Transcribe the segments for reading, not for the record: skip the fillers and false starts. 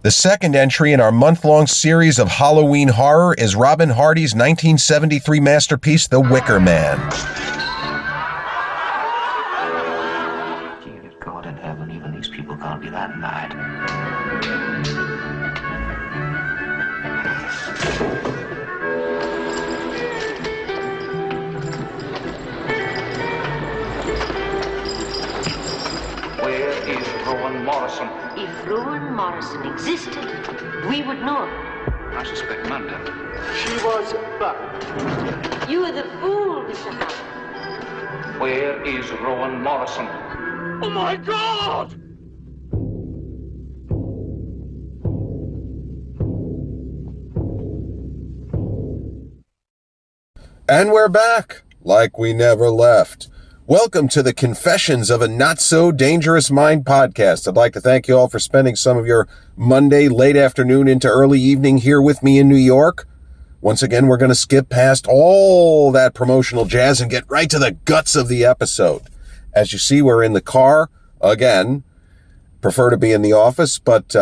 The second entry in our month-long series of Halloween horror is Robin Hardy's 1973 masterpiece, The Wicker Man. Dear God in heaven, even these people can't be that mad. Where is Rowan Morrison? If Rowan Morrison existed, we would know. I suspect Manda. She was burned. You are the fool, Mr. Howard. Where is Rowan Morrison? Oh my God! And we're back, like we never left. Welcome to the Confessions of a Not So Dangerous Mind podcast. I'd like to thank you all for spending some of your Monday late afternoon into early evening here with me in New York. Once again, we're going to skip past all that promotional jazz and get right to the guts of the episode. As you see, we're in the car again. Prefer to be in the office, but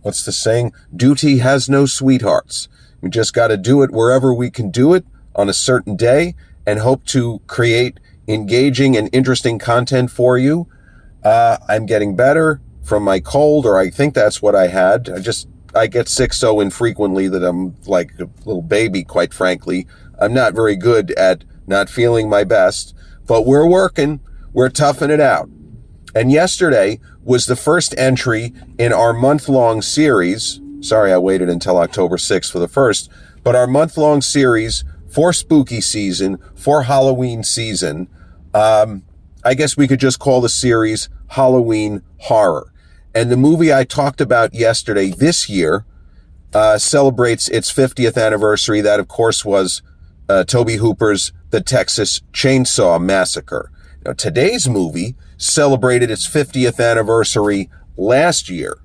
what's the saying? Duty has no sweethearts. We just got to do it wherever we can do it on a certain day and hope to create engaging and interesting content for you. I'm getting better from my cold, or I think that's what I had. I get sick so infrequently that I'm like a little baby, quite frankly. I'm not very good at not feeling my best, but we're working. We're toughing it out. And yesterday was the first entry in our month-long series. Sorry, I waited until October 6th for the first, but our month-long series for spooky season, for Halloween season. I guess we could just call the series Halloween Horror. And the movie I talked about yesterday this year celebrates its 50th anniversary. That, of course, was Tobe Hooper's The Texas Chainsaw Massacre. Now, today's movie celebrated its 50th anniversary last year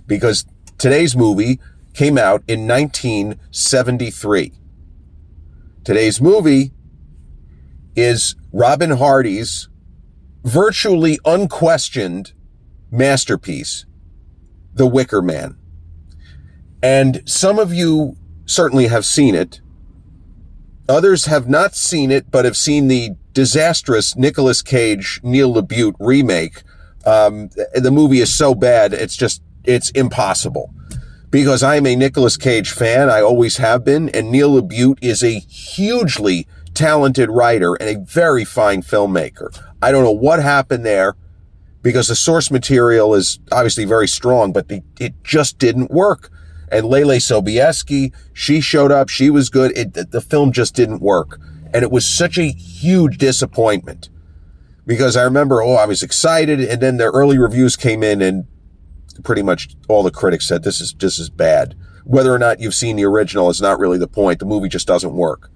because today's movie came out in 1973. Today's movie is Robin Hardy's virtually unquestioned masterpiece, The Wicker Man. And some of you certainly have seen it. Others have not seen it, but have seen the disastrous Nicolas Cage, Neil LaBute remake. The movie is so bad, it's impossible. Because I am a Nicolas Cage fan, I always have been, and Neil LaBute is a hugely talented writer and a very fine filmmaker. I don't know what happened there, because the source material is obviously very strong, but it just didn't work. And Lele Sobieski, she showed up, she was good. The film just didn't work. And it was such a huge disappointment. Because I remember, I was excited, and then the early reviews came in, and pretty much all the critics said this is bad. Whether or not you've seen the original is not really the point. The movie just doesn't work.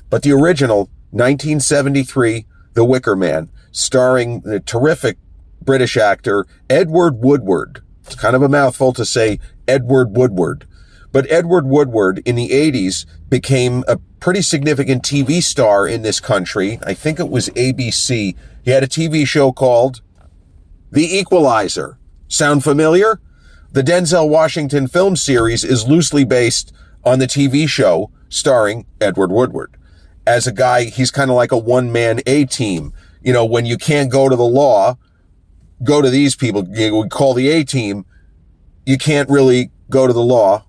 But the original, 1973, The Wicker Man, starring the terrific British actor Edward Woodward. It's kind of a mouthful to say Edward Woodward. But Edward Woodward in the 80s became a pretty significant TV star in this country. I think it was ABC. He had a TV show called The Equalizer. Sound familiar? The Denzel Washington film series is loosely based on the TV show starring Edward Woodward. As a guy, he's kind of like a one-man A-team. You know, when you can't go to the law, go to these people. You call the A-team. You can't really go to the law,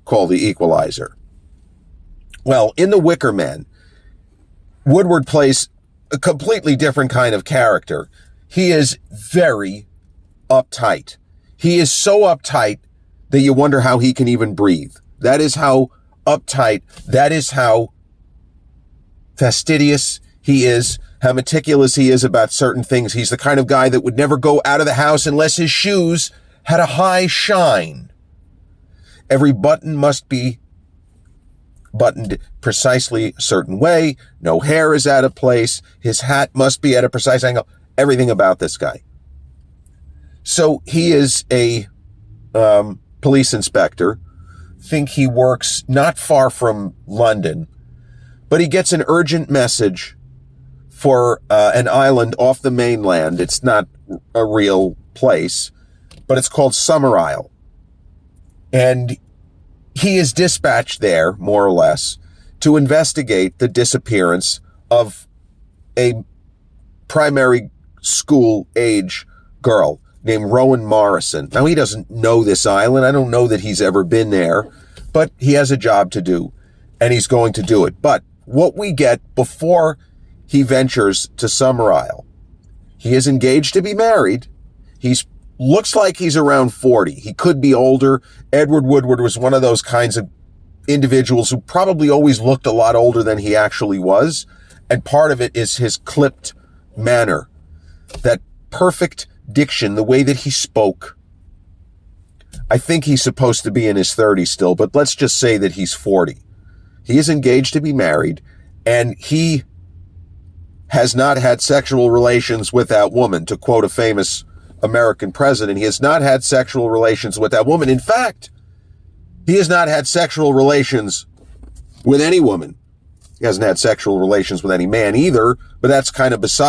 call the Equalizer. Well, in The Wicker Man, Woodward plays a completely different kind of character. He is very uptight. He is so uptight that you wonder how he can even breathe. That is how uptight, that is how fastidious he is, how meticulous he is about certain things. He's the kind of guy that would never go out of the house unless his shoes had a high shine. Every button must be buttoned precisely a certain way. No hair is out of place. His hat must be at a precise angle. Everything about this guy. So he is a police inspector. I think he works not far from London, but he gets an urgent message for an island off the mainland. It's not a real place, but it's called Summer Isle. And he is dispatched there, more or less, to investigate the disappearance of a primary school age girl named Rowan Morrison. Now, he doesn't know this island. I don't know that he's ever been there, but he has a job to do, and he's going to do it. But what we get before he ventures to Summer Isle, he is engaged to be married. Looks like he's around 40. He could be older. Edward Woodward was one of those kinds of individuals who probably always looked a lot older than he actually was. And part of it is his clipped manner, that perfect diction, the way that he spoke. I think he's supposed to be in his 30s still, but let's just say that he's 40. He is engaged to be married, and he has not had sexual relations with that woman, to quote a famous American president. He has not had sexual relations with that woman. In fact, he has not had sexual relations with any woman. He hasn't had sexual relations with any man either, but that's kind of that's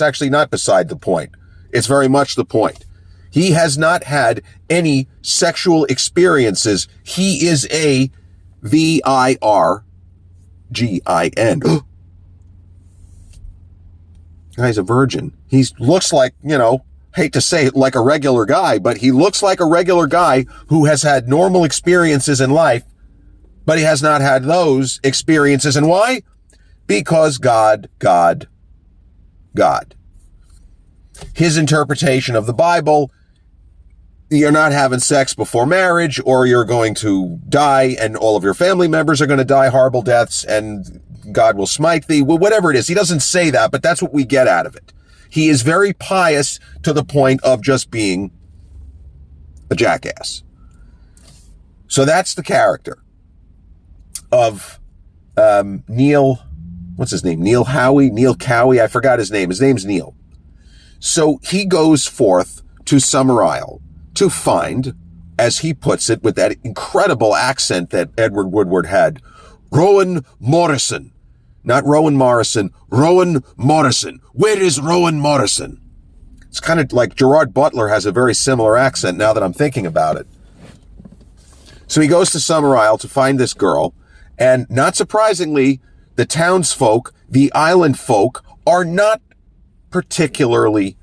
actually not beside the point. It's very much the point. He has not had any sexual experiences. He is a virgin. Guy's a virgin. He looks like, hate to say it, like a regular guy, but he looks like a regular guy who has had normal experiences in life, but he has not had those experiences. And why? Because God. His interpretation of the Bible, you're not having sex before marriage, or you're going to die and all of your family members are going to die horrible deaths and God will smite thee. Well, whatever it is. He doesn't say that, but that's what we get out of it. He is very pious to the point of just being a jackass. So that's the character of Neil. What's his name? Neil Cowie. I forgot his name. His name's Neil. So he goes forth to Summer Isle to find, as he puts it, with that incredible accent that Edward Woodward had, Rowan Morrison. Not Rowan Morrison, Rowan Morrison. Where is Rowan Morrison? It's kind of like Gerard Butler has a very similar accent now that I'm thinking about it. So he goes to Summer Isle to find this girl, and not surprisingly, the townsfolk, the island folk, are not particularly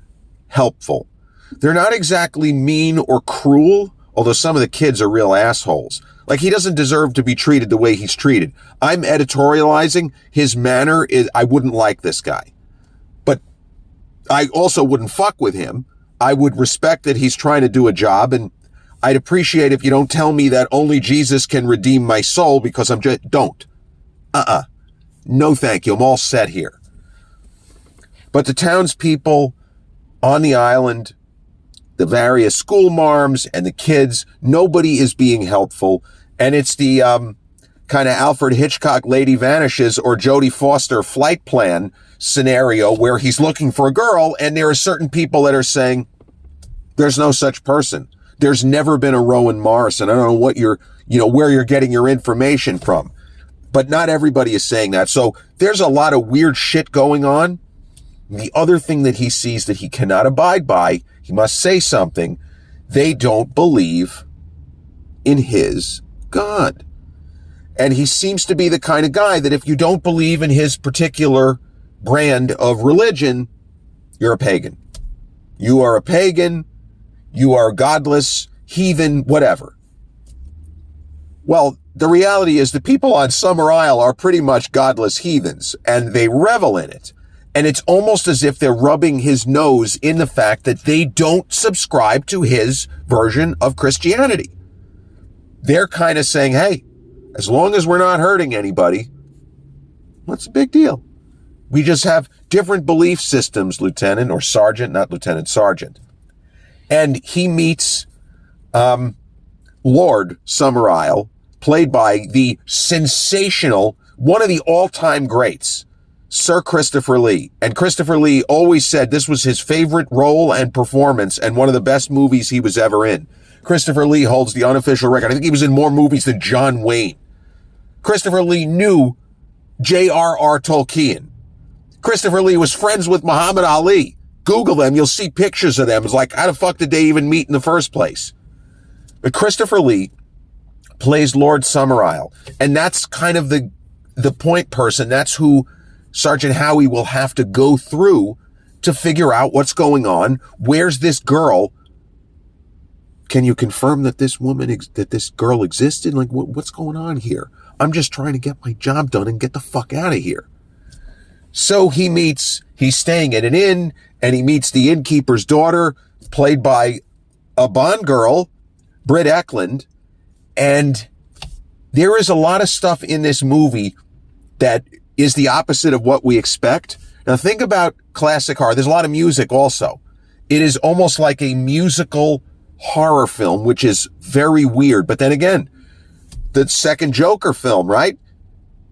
helpful. They're not exactly mean or cruel, although some of the kids are real assholes. Like, he doesn't deserve to be treated the way he's treated. I'm editorializing. His manner is, I wouldn't like this guy. But I also wouldn't fuck with him. I would respect that he's trying to do a job, and I'd appreciate if you don't tell me that only Jesus can redeem my soul, because don't. No thank you. I'm all set here. But the townspeople on the island, the various school marms and the kids, nobody is being helpful. And it's the kind of Alfred Hitchcock Lady Vanishes or Jodie Foster Flight Plan scenario where he's looking for a girl, and there are certain people that are saying, there's no such person. There's never been a Rowan Morrison. I don't know what where you're getting your information from. But not everybody is saying that. So there's a lot of weird shit going on. The other thing that he sees that he cannot abide by, he must say something. They don't believe in his God. And he seems to be the kind of guy that if you don't believe in his particular brand of religion, you're a pagan. You are a pagan. You are godless, heathen, whatever. Well, the reality is the people on Summer Isle are pretty much godless heathens, and they revel in it. And it's almost as if they're rubbing his nose in the fact that they don't subscribe to his version of Christianity. They're kind of saying, hey, as long as we're not hurting anybody, what's the big deal? We just have different belief systems, Lieutenant, or Sergeant, not Lieutenant, Sergeant. And he meets Lord Summer Isle, played by the sensational, one of the all-time greats, Sir Christopher Lee. And Christopher Lee always said this was his favorite role and performance and one of the best movies he was ever in. Christopher Lee holds the unofficial record. I think he was in more movies than John Wayne. Christopher Lee knew J.R.R. Tolkien. Christopher Lee was friends with Muhammad Ali. Google them, you'll see pictures of them. It's like, how the fuck did they even meet in the first place? But Christopher Lee plays Lord Summerisle, and that's kind of the point person. That's who Sergeant Howie will have to go through to figure out what's going on. Where's this girl? Can you confirm that this girl existed? Like, what's going on here? I'm just trying to get my job done and get the fuck out of here. So he's staying at an inn, and he meets the innkeeper's daughter, played by a Bond girl, Britt Eklund. And there is a lot of stuff in this movie that is the opposite of what we expect. Now think about classic horror. There's a lot of music also. It is almost like a musical horror film, which is very weird. But then again, the second Joker film, right?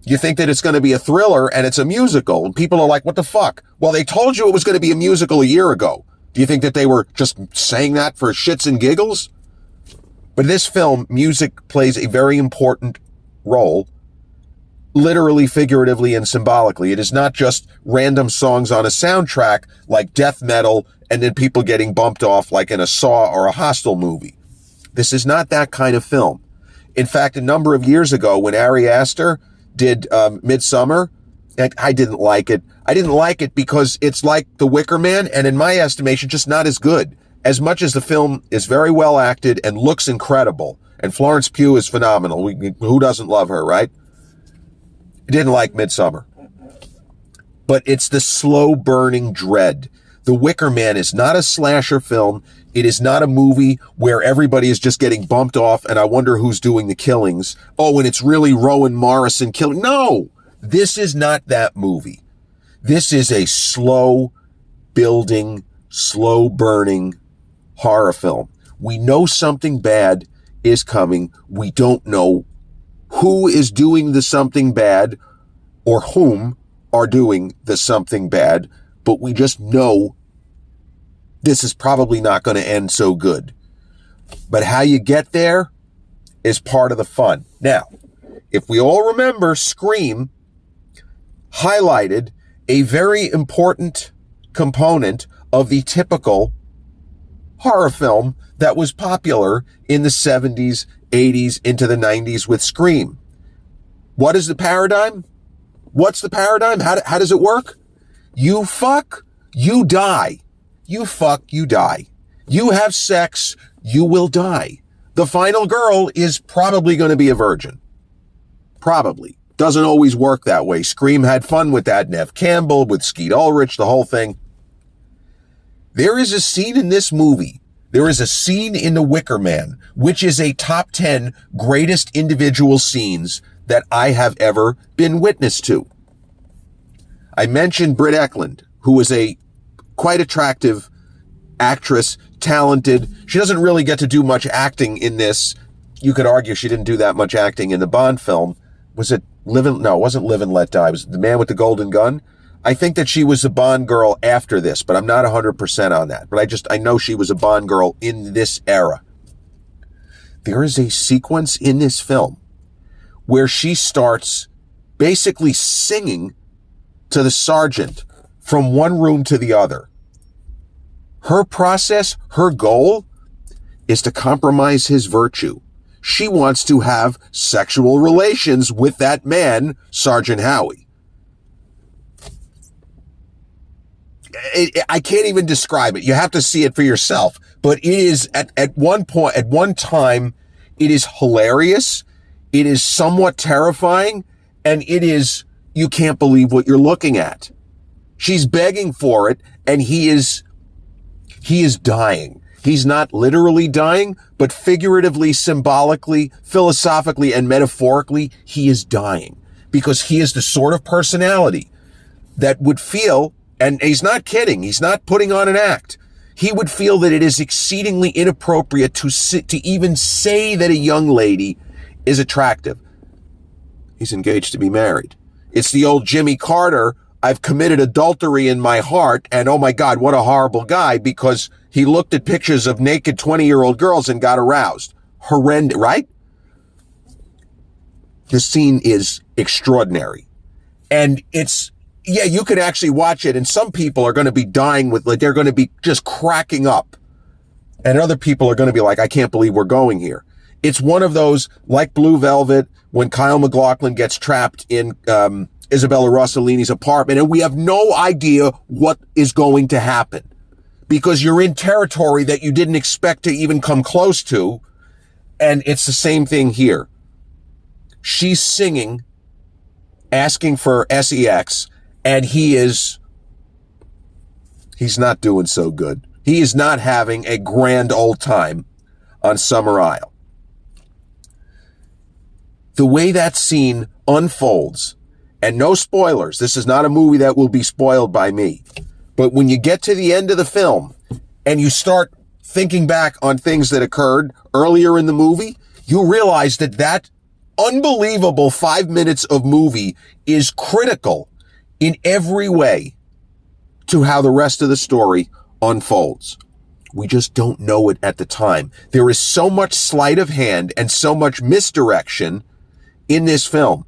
You think that it's going to be a thriller and it's a musical, and people are like, what the fuck? Well, they told you it was going to be a musical a year ago. Do you think that they were just saying that for shits and giggles? But this film, music plays a very important role, literally, figuratively, and symbolically. It is not just random songs on a soundtrack like death metal and then people getting bumped off like in a Saw or a Hostel movie. This is not that kind of film. In fact, a number of years ago when Ari Aster did Midsummer, I didn't like it. I didn't like it because it's like The Wicker Man, and in my estimation, just not as good. As much as the film is very well acted and looks incredible, and Florence Pugh is phenomenal. Who doesn't love her, right? I didn't like Midsummer. But it's the slow burning dread. The Wicker Man is not a slasher film. It is not a movie where everybody is just getting bumped off and I wonder who's doing the killings. Oh, and it's really Rowan Morrison killing. No, this is not that movie. This is a slow building, slow burning horror film. We know something bad is coming. We don't know who is doing the something bad or whom are doing the something bad, but we just know this is probably not going to end so good. But how you get there is part of the fun. Now, if we all remember, Scream highlighted a very important component of the typical horror film that was popular in the 70s, 80s, into the 90s with Scream. What is the paradigm? What's the paradigm? How does it work? You fuck, you die. You fuck, you die. You have sex, you will die. The final girl is probably going to be a virgin. Probably. Doesn't always work that way. Scream had fun with that. Nev Campbell, with Skeet Ulrich, the whole thing. There is a scene in this movie. There is a scene in The Wicker Man, which is a top 10 greatest individual scenes that I have ever been witness to. I mentioned Britt Eklund, who is a quite attractive actress, talented. She doesn't really get to do much acting in this. You could argue she didn't do that much acting in the Bond film. Was it No, it wasn't Live and Let Die. It was The Man with the Golden Gun. I think that she was a Bond girl after this, but I'm not 100% on that. But I know she was a Bond girl in this era. There is a sequence in this film where she starts basically singing to the sergeant from one room to the other. Her process, her goal, is to compromise his virtue. She wants to have sexual relations with that man, Sergeant Howie. I can't even describe it. You have to see it for yourself. But it is at one time, it is hilarious. It is somewhat terrifying. And it is, you can't believe what you're looking at. She's begging for it. And he is dying. He's not literally dying, but figuratively, symbolically, philosophically, and metaphorically, he is dying. Because he is the sort of personality that would feel, and he's not kidding, he's not putting on an act, he would feel that it is exceedingly inappropriate to even say that a young lady is attractive. He's engaged to be married. It's the old Jimmy Carter, I've committed adultery in my heart, and oh my God, what a horrible guy, because he looked at pictures of naked 20-year-old girls and got aroused. Horrendous, right? This scene is extraordinary. And it's yeah, you could actually watch it, and some people are going to be dying with, like, they're going to be just cracking up. And other people are going to be like, I can't believe we're going here. It's one of those, like Blue Velvet, when Kyle MacLachlan gets trapped in Isabella Rossellini's apartment, and we have no idea what is going to happen because you're in territory that you didn't expect to even come close to. And it's the same thing here. She's singing, asking for sex, and he's not doing so good. He is not having a grand old time on Summer Isle. The way that scene unfolds, and no spoilers, this is not a movie that will be spoiled by me, but when you get to the end of the film and you start thinking back on things that occurred earlier in the movie, you realize that that unbelievable 5 minutes of movie is critical in every way to how the rest of the story unfolds. We just don't know it at the time. There is so much sleight of hand and so much misdirection in this film.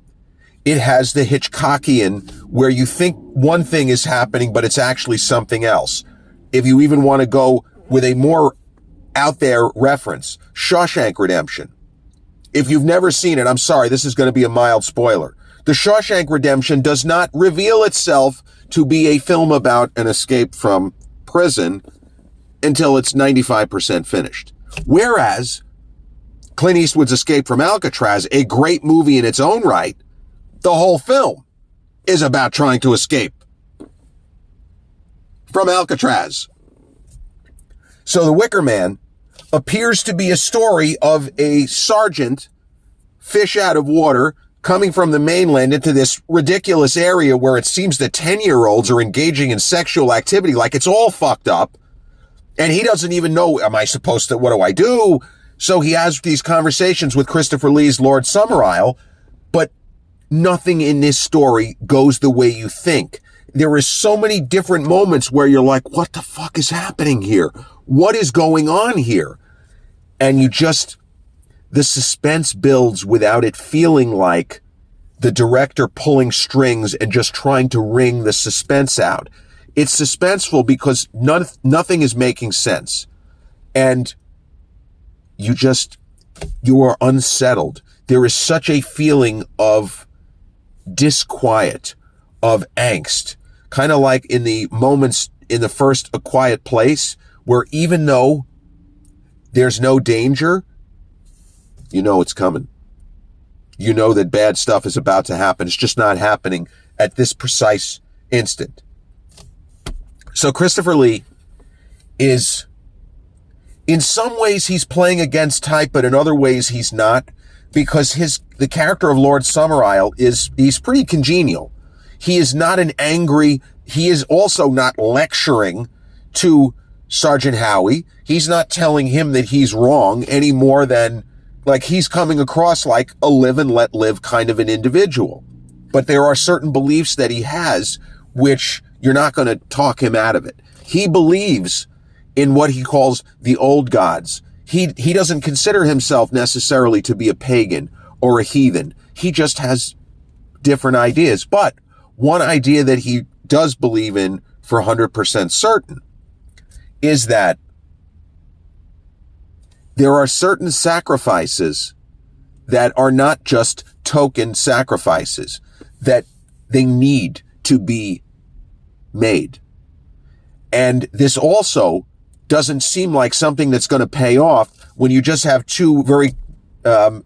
It has the Hitchcockian where you think one thing is happening, but it's actually something else. If you even want to go with a more out there reference, Shawshank Redemption. If you've never seen it, I'm sorry, this is going to be a mild spoiler. The Shawshank Redemption does not reveal itself to be a film about an escape from prison until it's 95% finished. Whereas Clint Eastwood's Escape from Alcatraz, a great movie in its own right, the whole film is about trying to escape from Alcatraz. So The Wicker Man appears to be a story of a sergeant, fish out of water, coming from the mainland into this ridiculous area where it seems that 10-year-olds are engaging in sexual activity like it's all fucked up. And he doesn't even know, what do I do? So he has these conversations with Christopher Lee's Lord Summer Isle, but nothing in this story goes the way you think. There is so many different moments where you're like, what the fuck is happening here? What is going on here? And the suspense builds without it feeling like the director pulling strings and just trying to wring the suspense out. It's suspenseful because nothing is making sense. And you are unsettled. There is such a feeling of disquiet, of angst, kind of like in the moments in the first A Quiet Place, where even though there's no danger, you know it's coming. You know that bad stuff is about to happen. It's just not happening at this precise instant. So Christopher Lee is, in some ways he's playing against type, but in other ways he's not, because the character of Lord Summer Isle he's pretty congenial. He is not he is also not lecturing to Sergeant Howie. He's not telling him that he's wrong any more than, like, he's coming across like a live and let live kind of an individual. But there are certain beliefs that he has which you're not going to talk him out of it. He believes in what he calls the old gods. He doesn't consider himself necessarily to be a pagan or a heathen. He just has different ideas. But one idea that he does believe in for 100% certain is that there are certain sacrifices that are not just token sacrifices, that they need to be made. And this also doesn't seem like something that's going to pay off when you just have two very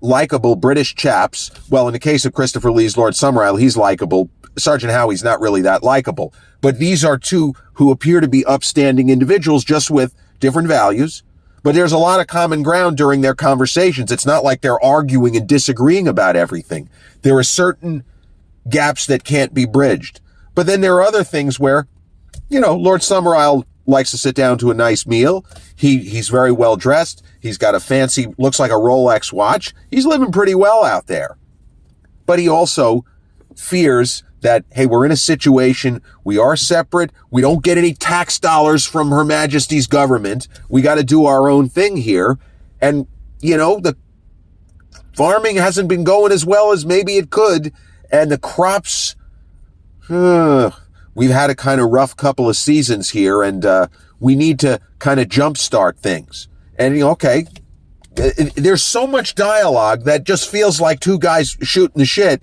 likable British chaps. Well, in the case of Christopher Lee's Lord Summer Isle, he's likable. Sergeant Howie's not really that likable. But these are two who appear to be upstanding individuals, just with different values. But there's a lot of common ground during their conversations. It's not like they're arguing and disagreeing about everything. There are certain gaps that can't be bridged. But then there are other things where, Lord Summer Isle likes to sit down to a nice meal. He's very well dressed. He's got a fancy, looks like a Rolex watch. He's living pretty well out there. But he also fears that, hey, we're in a situation, we are separate, we don't get any tax dollars from Her Majesty's government, we got to do our own thing here, and, the farming hasn't been going as well as maybe it could, and the crops, we've had a kind of rough couple of seasons here, and we need to kind of jumpstart things. And, okay, there's so much dialogue that just feels like two guys shooting the shit.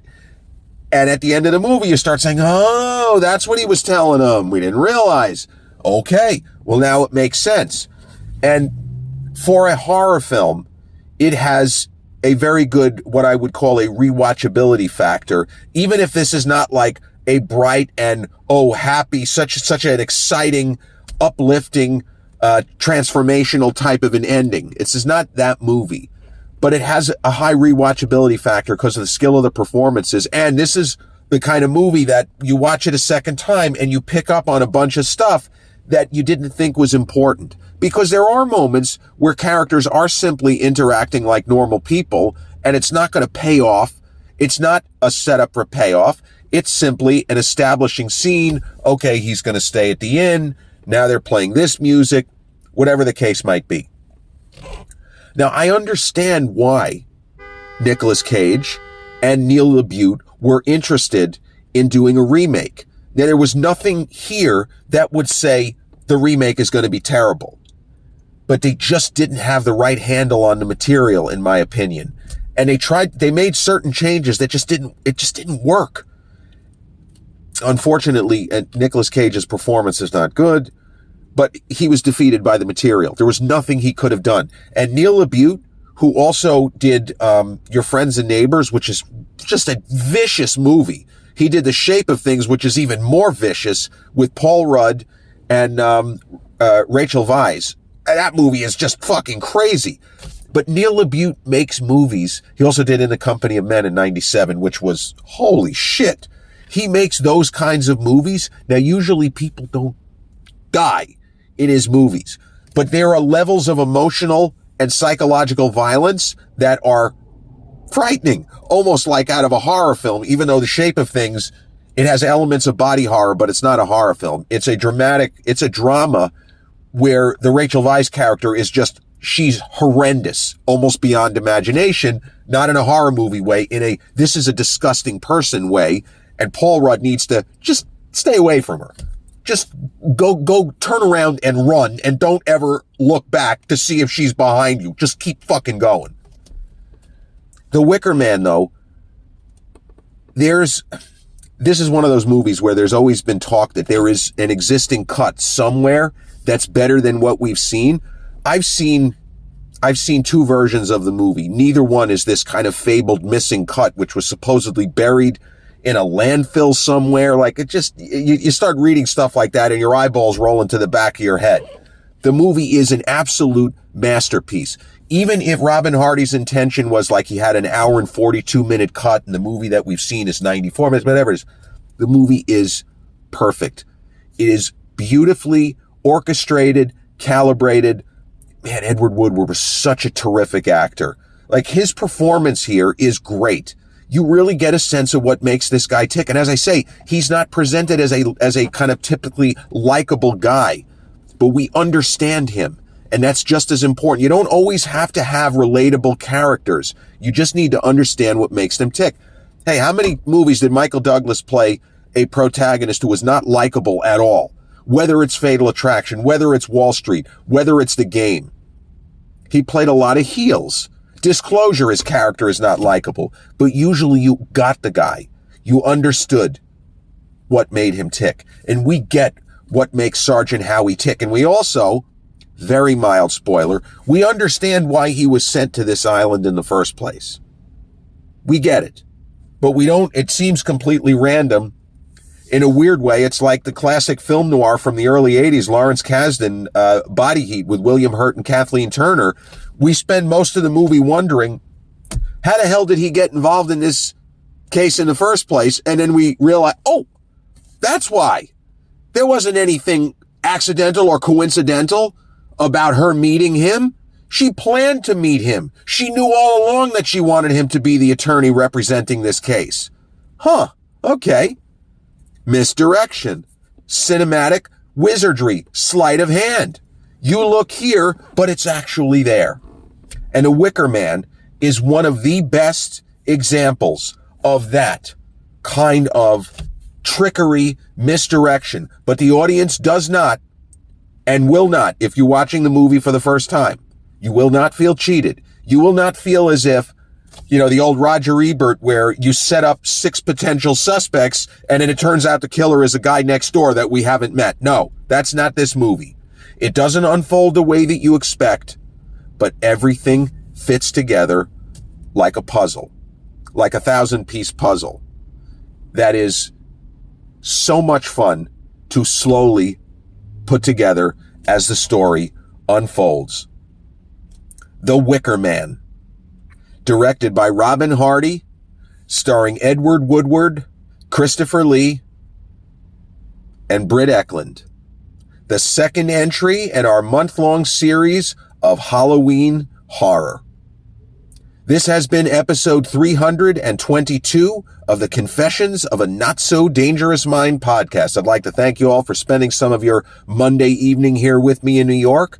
And at the end of the movie, you start saying, oh, that's what he was telling them. We didn't realize. Okay, well, now it makes sense. And for a horror film, it has a very good, what I would call a rewatchability factor, even if this is not like a bright and, happy, such an exciting, uplifting, transformational type of an ending. This is not that movie, but it has a high rewatchability factor because of the skill of the performances. And this is the kind of movie that you watch it a second time and you pick up on a bunch of stuff that you didn't think was important. Because there are moments where characters are simply interacting like normal people, and it's not going to pay off. It's not a setup for payoff. It's simply an establishing scene. Okay, he's going to stay at the inn. Now they're playing this music, whatever the case might be. Now, I understand why Nicolas Cage and Neil LaBute were interested in doing a remake. Now, there was nothing here that would say the remake is going to be terrible, but they just didn't have the right handle on the material, in my opinion. And they made certain changes that just didn't work. Unfortunately, Nicolas Cage's performance is not good, but he was defeated by the material. There was nothing he could have done. And Neil LaBute, who also did Your Friends and Neighbors, which is just a vicious movie. He did The Shape of Things, which is even more vicious, with Paul Rudd and Rachel Weisz. That movie is just fucking crazy. But Neil LaBute makes movies. He also did In the Company of Men in 97, which was holy shit. He makes those kinds of movies. Now, usually people don't die in his movies, but there are levels of emotional and psychological violence that are frightening, almost like out of a horror film, even though The Shape of Things, it has elements of body horror, but it's not a horror film. It's a drama where the Rachel Weisz character is she's horrendous, almost beyond imagination, not in a horror movie way, in a this is a disgusting person way, and Paul Rudd needs to just stay away from her. Just go turn around and run, and don't ever look back to see if she's behind you. Just keep fucking going. The Wicker Man, though, this is one of those movies where there's always been talk that there is an existing cut somewhere that's better than what we've seen. I've seen two versions of the movie. Neither one is this kind of fabled missing cut, which was supposedly buried in a landfill somewhere. Like, it just, you start reading stuff like that and your eyeballs roll into the back of your head. The movie is an absolute masterpiece. Even if Robin Hardy's intention was like he had an hour and 42-minute cut and the movie that we've seen is 94 minutes, whatever it is, the movie is perfect. It is beautifully orchestrated, calibrated. Man, Edward Woodward was such a terrific actor. Like, his performance here is great. You really get a sense of what makes this guy tick. And as I say, he's not presented as a kind of typically likable guy, but we understand him. And that's just as important. You don't always have to have relatable characters. You just need to understand what makes them tick. Hey, how many movies did Michael Douglas play a protagonist who was not likable at all? Whether it's Fatal Attraction, whether it's Wall Street, whether it's The Game. He played a lot of heels. Disclosure, his character is not likable, but usually you got the guy. You understood what made him tick. And we get what makes Sergeant Howie tick. And we also, very mild spoiler, we understand why he was sent to this island in the first place. We get it. But we don't, it seems completely random. In a weird way, it's like the classic film noir from the early 80s, Lawrence Kasdan, Body Heat with William Hurt and Kathleen Turner. We spend most of the movie wondering, how the hell did he get involved in this case in the first place? And then we realize, oh, that's why. There wasn't anything accidental or coincidental about her meeting him. She planned to meet him. She knew all along that she wanted him to be the attorney representing this case. Huh, okay. Misdirection, cinematic wizardry, sleight of hand. You look here, but it's actually there. And The Wicker Man is one of the best examples of that kind of trickery, misdirection. But the audience does not and will not, if you're watching the movie for the first time, you will not feel cheated. You will not feel as if, the old Roger Ebert where you set up 6 potential suspects and then it turns out the killer is a guy next door that we haven't met. No, that's not this movie. It doesn't unfold the way that you expect, but everything fits together like a puzzle, like a 1,000-piece puzzle. That is so much fun to slowly put together as the story unfolds. The Wicker Man, directed by Robin Hardy, starring Edward Woodward, Christopher Lee, and Britt Eklund. The second entry in our month-long series of Halloween horror. This has been episode 322 of the Confessions of a Not-So-Dangerous Mind podcast. I'd like to thank you all for spending some of your Monday evening here with me in New York.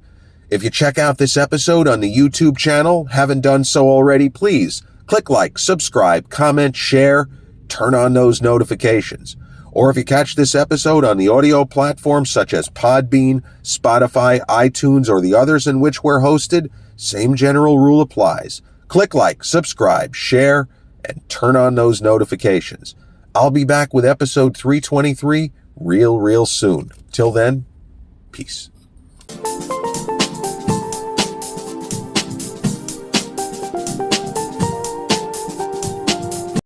If you check out this episode on the YouTube channel, haven't done so already, please click like, subscribe, comment, share, turn on those notifications. Or if you catch this episode on the audio platforms such as Podbean, Spotify, iTunes, or the others in which we're hosted, same general rule applies. Click like, subscribe, share, and turn on those notifications. I'll be back with episode 323 real soon. Till then, peace.